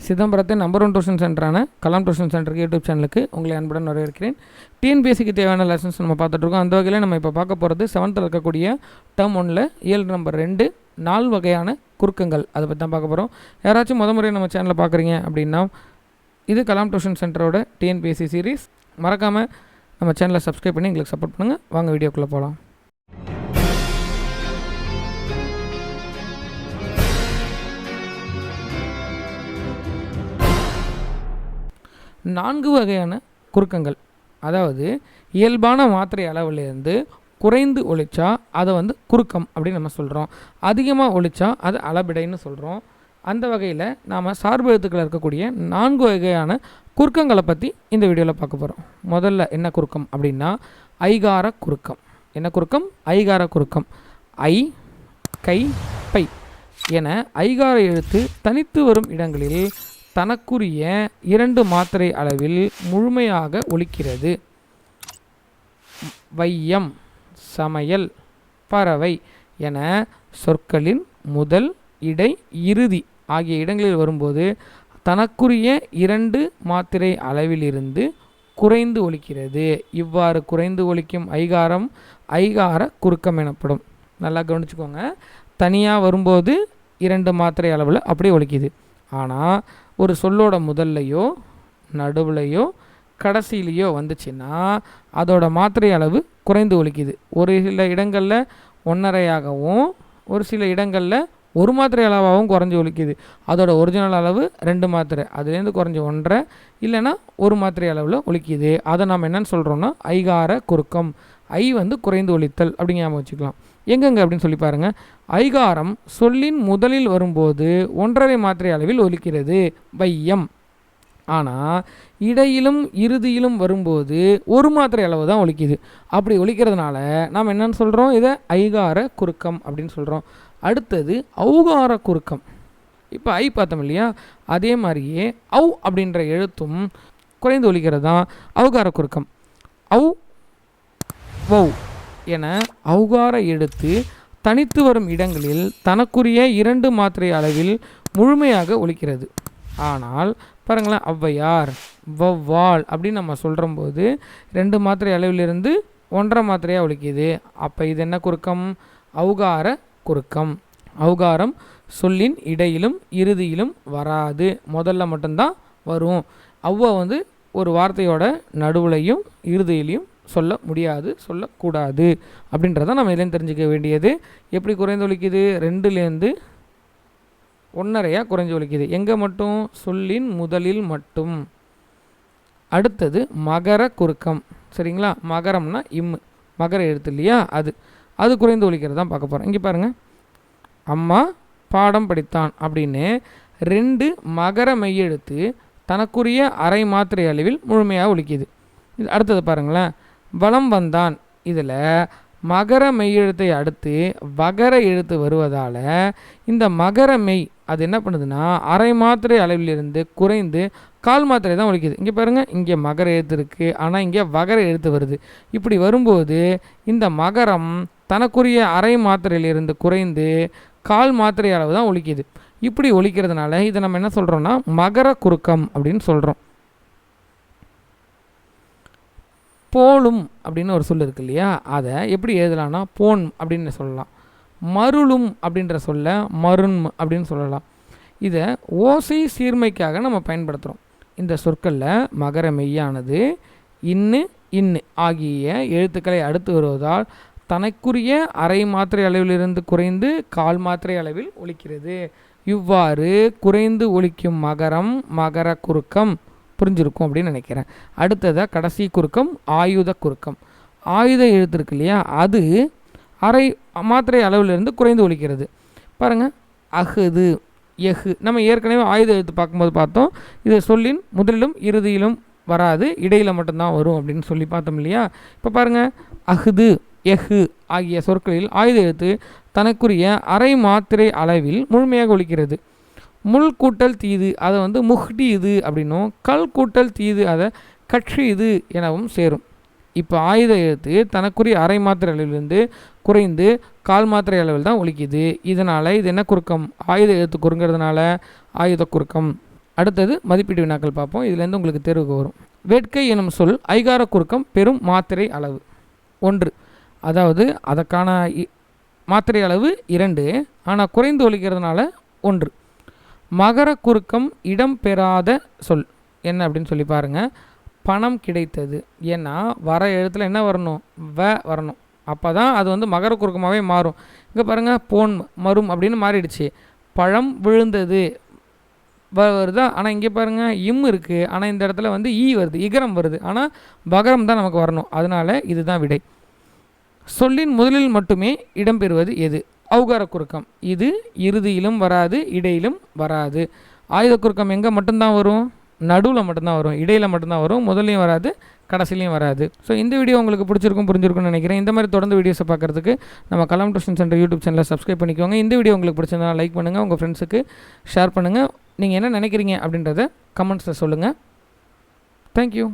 சிதம்பரத்தின் number 1 tuition சென்டரான Kalam tuition சென்டருக்கு YouTube சேனலுக்கு உங்களை அன்புடன் வரவேற்கிறேன். டிஎன்பிஎஸ்சிக்கு தேவையான லெசன்ஸ் நம்ம பார்த்துட்ருக்கோம். அந்த வகையில் நம்ம இப்போ பார்க்க போகிறது 7th இருக்கக்கூடிய டேர்ம் 1 இயல் நம்பர் 2 4 வகையான குறுக்கங்கள், அதை பற்றி தான் பார்க்க போகிறோம். யாராச்சும் முறை நம்ம சேனலில் பார்க்குறீங்க அப்படின்னா இது கலாம் டியூஷன் சென்டரோட டிஎன்பிஎஸ்சி சீரீஸ். மறக்காமல் நம்ம சேனலை சப்ஸ்கிரைப் பண்ணி எங்களுக்கு சப்போர்ட் பண்ணுங்கள். வாங்க வீடியோக்குள்ளே போகலாம். 4 வகையான குறுக்கங்கள், அதாவது இயல்பான மாத்திரை அளவிலிருந்து குறைந்து ஒழிச்சா அதை குறுக்கம் அப்படின்னு நம்ம சொல்கிறோம். அதிகமாக ஒழிச்சா அது அளபிடைன்னு சொல்கிறோம். அந்த வகையில் நாம் சார்பு எழுத்துக்கள் இருக்கக்கூடிய 4 வகையான குறுக்கங்களை பற்றி இந்த வீடியோவில் பார்க்க போகிறோம். முதல்ல என்ன குறுக்கம் அப்படின்னா ஐகார குறுக்கம். என்ன குறுக்கம்? ஐகார குறுக்கம். ஐ, கை, பை என ஐகார எழுத்து தனித்து வரும் இடங்களில் தனக்குரிய 2 மாத்திரை அளவில் முழுமையாக ஒலிக்கிறது. வையம், சமையல், பறவை என சொற்களின் முதல், இடை, இறுதி ஆகிய இடங்களில் வரும்போது தனக்குரிய 2 மாத்திரை அளவிலிருந்து குறைந்து ஒலிக்கிறது. இவ்வாறு குறைந்து ஒலிக்கும் ஐகாரம் ஐகார குறுக்கம் எனப்படும். நல்லா கவனிச்சுக்கோங்க. தனியாக வரும்போது 2 மாத்திரை அளவில் அப்படியே ஒலிக்குது. ஆனால் ஒரு சொல்லோட முதல்லையோ நடுவுலையோ கடைசியிலையோ வந்துச்சுன்னா அதோட மாத்திரை அளவு குறைந்து ஒலிக்குது. ஒரு சில இடங்களில் 1.5ஆகவும் ஒரு சில இடங்களில் 1 மாத்திரை அளவாகவும் குறைஞ்சி ஒலிக்குது. அதோட ஒரிஜினல் அளவு 2 மாத்திரை, அதுலேருந்து குறைஞ்சி 1.5 இல்லைன்னா 1 மாத்திரை அளவில் ஒலிக்குது. அதை நாம் என்னென்னு சொல்கிறோன்னா ஐகார குறுக்கம். ஐ குறைந்து ஒலித்தல் அப்படிங்க ஞாபகம் வச்சுக்கலாம். எங்கெங்க அப்படின்னு சொல்லி பாருங்கள். ஐகாரம் சொல்லின் முதலில் வரும்போது 1.5 மாத்திரை அளவில் ஒலிக்கிறது, வையம். ஆனால் இடையிலும் இறுதியிலும் வரும்போது 1 மாத்திரை அளவு தான் ஒலிக்குது. அப்படி ஒலிக்கிறதுனால நாம் என்னென்னு சொல்கிறோம்? இதை ஐகார குறுக்கம் அப்படின்னு சொல்கிறோம். அடுத்தது ஔகார குறுக்கம். இப்போ ஐ பார்த்தோம் இல்லையா, அதே மாதிரியே ஔ அப்படின்ற எழுத்தும் குறைந்து ஒலிக்கிறது தான் ஔகார குறுக்கம். ஔ, வௌ என ஔகார எழுத்து தனித்து வரும் இடங்களில் தனக்குரிய 2 மாத்திரை அளவில் முழுமையாக ஒலிக்கிறது. ஆனால் பாருங்களேன், ஔவையார், வௌவால் அப்படின்னு நம்ம சொல்கிறம்போது 2 மாத்திரை அளவிலிருந்து 1.5 மாத்திரையாக ஒலிக்குது. அப்போ இது என்ன குறுக்கம்? ஔகார குறுக்கம். ஔகாரம் சொல்லின் இடையிலும் இறுதியிலும் வராது, முதல்ல மட்டும்தான் வரும். ஔவை ஒரு வார்த்தையோட நடுவுலையும் இறுதியிலையும் சொல்ல முடியாது, சொல்லக்கூடாது அப்படின்றத நம்ம இதுலேருந்து தெரிஞ்சுக்க வேண்டியது. எப்படி குறைந்து ஒலிக்குது? 2லேருந்து 1.5 குறைஞ்சி ஒலிக்குது. எங்கே மட்டும்? சொல்லின் முதலில் மட்டும். அடுத்தது மகர குறுக்கம். சரிங்களா? மகரம்னா இம்மு, மகர எழுத்து இல்லையா, அது குறைந்து ஒலிக்கிறது தான் பார்க்க போகிறோம். இங்கே பாருங்கள், அம்மா பாடம் படித்தான் அப்படின்னு 2 மகர மெய்யெழுத்து தனக்குரிய 1/2 மாத்திரை அளவில் முழுமையாக ஒலிக்குது. இது அடுத்தது பாருங்களேன், வலம் வந்தான். இதில் மகர மெய்யெழுத்தை அடுத்து வகர எழுத்து வருவதால் இந்த மகர மெய் அது என்ன பண்ணுதுன்னா 1/2 மாத்திரை அளவிலிருந்து குறைந்து 1/4 மாத்திரை தான் ஒலிக்குது. இங்கே பாருங்கள், இங்கே மகர எழுத்து இருக்குது, ஆனால் இங்கே வகர எழுத்து வருது. இப்படி வரும்போது இந்த மகரம் தனக்குரிய 1/2 மாத்திரையிலிருந்து குறைந்து 1/4 மாத்திரை அளவு தான் ஒலிக்குது. இப்படி ஒலிக்கிறதுனால இதை நம்ம என்ன சொல்கிறோன்னா மகர குறுக்கம் அப்படின்னு சொல்கிறோம். போலும் அப்படின்னு ஒரு சொல் இருக்கு இல்லையா, அதை எப்படி எழுதலாம்னா போன் அப்படின்னு சொல்லலாம். மருளும் அப்படின்ற சொல்ல மருண் அப்படின்னு சொல்லலாம். இதை ஓசை சீர்மைக்காக நம்ம பயன்படுத்துகிறோம். இந்த சொற்களில் மகர மெய்யானது இன்னு ஆகிய எழுத்துக்களை அடுத்து வருவதால் தனக்குரிய 1/2 மாத்திரை அளவிலிருந்து குறைந்து 1/4 மாத்திரை அளவில் ஒலிக்கிறது. இவ்வாறு குறைந்து ஒலிக்கும் மகரம் மகர குறுக்கம். புரிஞ்சிருக்கும் அப்படின்னு நினைக்கிறேன். அடுத்ததாக கடைசி குறுக்கம் ஆயுத குறுக்கம். ஆயுத எழுத்து இருக்கு இல்லையா, அது 1/2 மாத்திரை அளவிலிருந்து குறைந்து ஒலிக்கிறது. பாருங்கள், அஹுது, எஹு. நம்ம ஏற்கனவே ஆயுத எழுத்து பார்க்கும்போது பார்த்தோம், இது சொல்லின் முதலிலும் இறுதியிலும் வராது, இடையில் மட்டும்தான் வரும் அப்படின்னு சொல்லி பார்த்தோம் இல்லையா. இப்போ பாருங்கள், அஹுது, எஹு ஆகிய சொற்களில் ஆயுத எழுத்து தனக்குரிய 1/2 மாத்திரை அளவில் முழுமையாக ஒலிக்கிறது. முள் கூட்டல் தீது அதை முஹ்டி இது அப்படின்னும், கல் கூட்டல் தீது அதை கட்சி இது எனவும் சேரும். இப்போ ஆயுத எழுத்து தனக்குரிய 1/2 மாத்திரை அளவிலிருந்து குறைந்து 1/4 மாத்திரை அளவில் தான் ஒலிக்குது. இதனால் இது என்ன குறுக்கம்? ஆயுத எழுத்து குறுங்கிறதுனால ஆயுத குறுக்கம். அடுத்தது மதிப்பீட்டு வினாக்கள் பார்ப்போம். இதுலேருந்து உங்களுக்கு தேர்வுக்கு வரும். வேட்கை எனும் சொல் ஐகார குறுக்கம் பெரும் மாத்திரை அளவு 1. அதாவது அதற்கான மாத்திரை அளவு 2, ஆனால் குறைந்து ஒலிக்கிறதுனால 1. மகர குறுக்கம் இடம் பெறாத சொல் என்ன அப்படின்னு சொல்லி பாருங்கள். பணம் கிடைத்தது. ஏன்னா வர எழுத்தில் என்ன வரணும்? வரணும். அப்போ தான் அது வந்து மகர குறுக்கமாகவே மாறும். இங்கே பாருங்கள், போன் மரும் அப்படின்னு மாறிடுச்சு. பழம் விழுந்தது வருதா? ஆனால் இங்கே பாருங்கள் இம் இருக்குது, ஆனால் இந்த இடத்துல வந்து ஈ வருது, இகரம் வருது, ஆனால் பகரம் தான் நமக்கு வரணும். அதனால் இதுதான் விடை. சொல்லின் முதலில் மட்டுமே இடம்பெறுவது எது? ஔகார குறுக்கம். இது இறுதியிலும் வராது, இடையிலும் வராது. ஆயுத குறுக்கம் எங்கே மட்டும்தான் வரும்? நடுவில் மட்டும்தான் வரும், இடையில் மட்டும்தான் வரும், முதல்லையும் வராது, கடைசிலையும் வராது. ஸோ இந்த வீடியோ உங்களுக்கு புரிஞ்சிருக்கும்னு நினைக்கிறேன். இந்த மாதிரி தொடர்ந்து வீடியோஸை பார்க்குறதுக்கு நம்ம கலாம் டியூஷன் சென்டர் யூடியூப் சேனலை சப்ஸ்கிரைப் பண்ணிக்கோங்க. இந்த வீடியோ உங்களுக்கு பிடிச்சிருந்தா லைக் பண்ணுங்கள், உங்கள் ஃப்ரெண்ட்ஸுக்கு ஷேர் பண்ணுங்கள். நீங்கள் என்ன நினைக்கிறீங்க அப்படின்றத கமெண்ட்ஸில் சொல்லுங்கள். தேங்க்யூ.